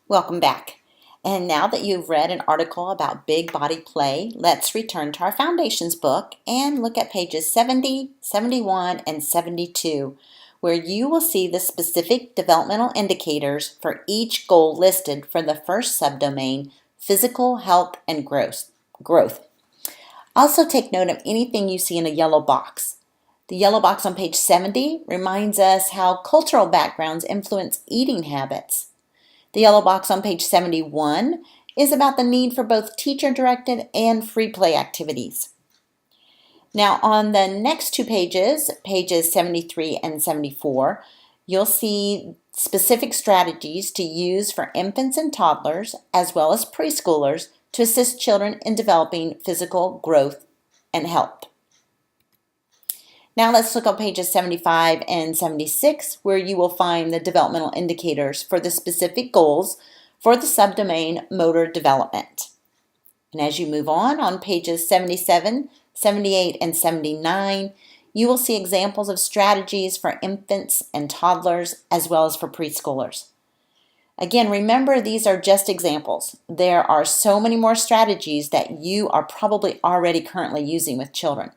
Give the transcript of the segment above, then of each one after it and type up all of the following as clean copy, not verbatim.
Welcome back. And now that you've read an article about big body play, let's return to our Foundations book and look at pages 70, 71, and 72, where you will see the specific developmental indicators for each goal listed for the first subdomain, physical health and growth. Also take note of anything you see in a yellow box. The yellow box on page 70 reminds us how cultural backgrounds influence eating habits. The yellow box on page 71 is about the need for both teacher-directed and free play activities. Now on the next two pages, pages 73 and 74, you'll see specific strategies to use for infants and toddlers as well as preschoolers to assist children in developing physical growth and health. Now let's look at pages 75 and 76, where you will find the developmental indicators for the specific goals for the subdomain motor development. And as you move on pages 77, 78, and 79, you will see examples of strategies for infants and toddlers as well as for preschoolers. Again, remember these are just examples. There are so many more strategies that you are probably already currently using with children.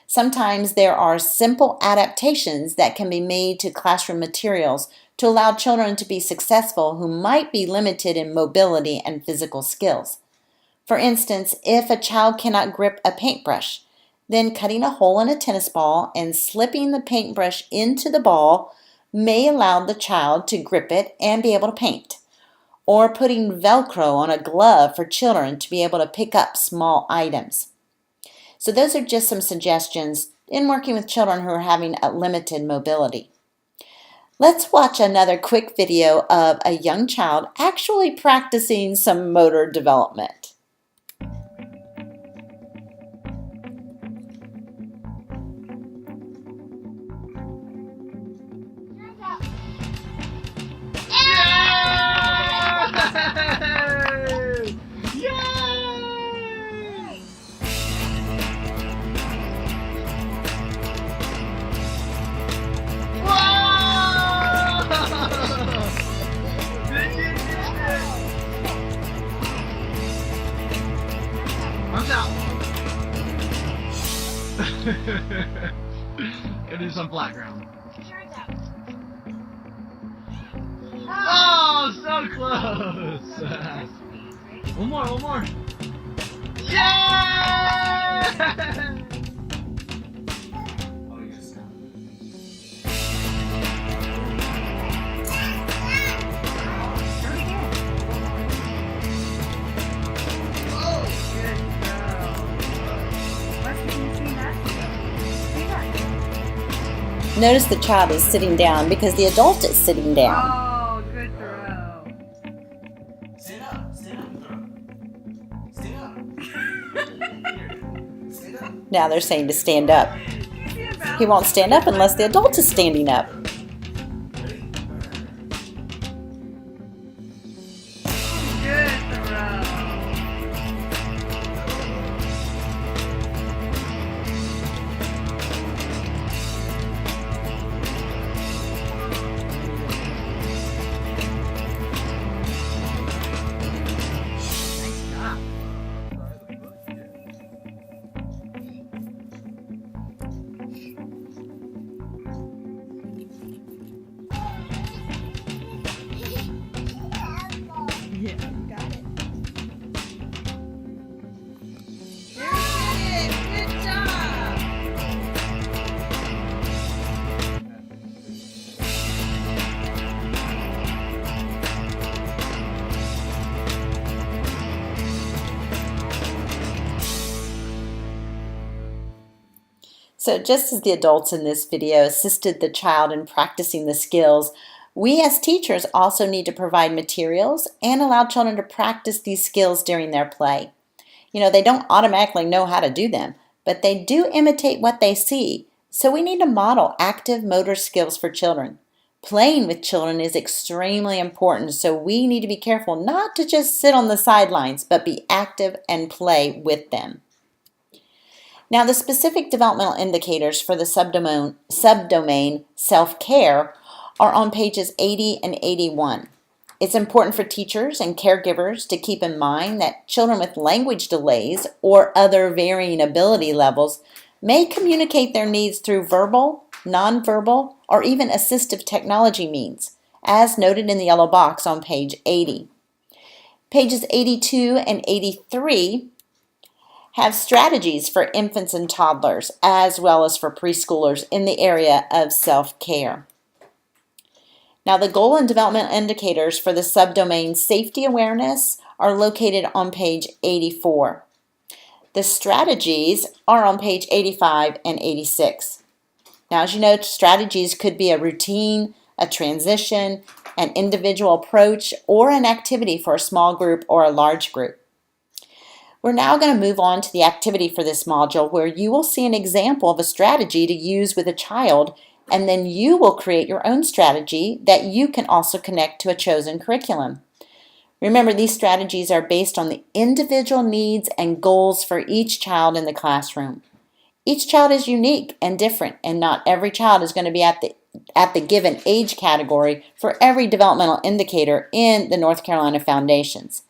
Sometimes there are simple adaptations that can be made to classroom materials to allow children to be successful who might be limited in mobility and physical skills. For instance, if a child cannot grip a paintbrush, then cutting a hole in a tennis ball and slipping the paintbrush into the ball may allow the child to grip it and be able to paint. Or putting Velcro on a glove for children to be able to pick up small items. So those are just some suggestions in working with children who are having a limited mobility. Let's watch another quick video of a young child actually practicing some motor development. Gotta do some flat ground. Oh, so close! One more. Yeah! Notice the child is sitting down because the adult is sitting down. Oh, good throw. Stand up and throw. Stand up. Stand up. Now they're saying to stand up. He won't stand up unless the adult is standing up. Good throw. Yeah, you got it. Very good. Good job. So just as the adults in this video assisted the child in practicing the skills, we as teachers also need to provide materials and allow children to practice these skills during their play. You know, they don't automatically know how to do them, but they do imitate what they see. So we need to model active motor skills for children. Playing with children is extremely important, so we need to be careful not to just sit on the sidelines, but be active and play with them. Now, the specific developmental indicators for the subdomain self-care are on pages 80 and 81. It's important for teachers and caregivers to keep in mind that children with language delays or other varying ability levels may communicate their needs through verbal, nonverbal, or even assistive technology means, as noted in the yellow box on page 80. Pages 82 and 83 have strategies for infants and toddlers, as well as for preschoolers in the area of self-care. Now, the goal and development indicators for the subdomain safety awareness are located on page 84. The strategies are on page 85 and 86. Now, as you know, strategies could be a routine, a transition, an individual approach, or an activity for a small group or a large group. We're now going to move on to the activity for this module, where you will see an example of a strategy to use with a child, and then you will create your own strategy that you can also connect to a chosen curriculum. Remember, these strategies are based on the individual needs and goals for each child in the classroom. Each child is unique and different, and not every child is going to be at the given age category for every developmental indicator in the North Carolina Foundations.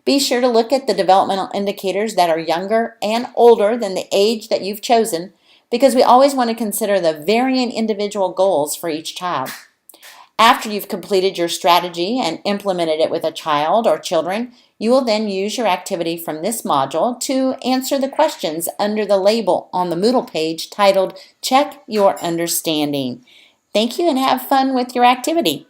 Be sure to look at the developmental indicators that are younger and older than the age that you've chosen, because we always want to consider the varying individual goals for each child. After you've completed your strategy and implemented it with a child or children, you will then use your activity from this module to answer the questions under the label on the Moodle page titled Check Your Understanding. Thank you and have fun with your activity.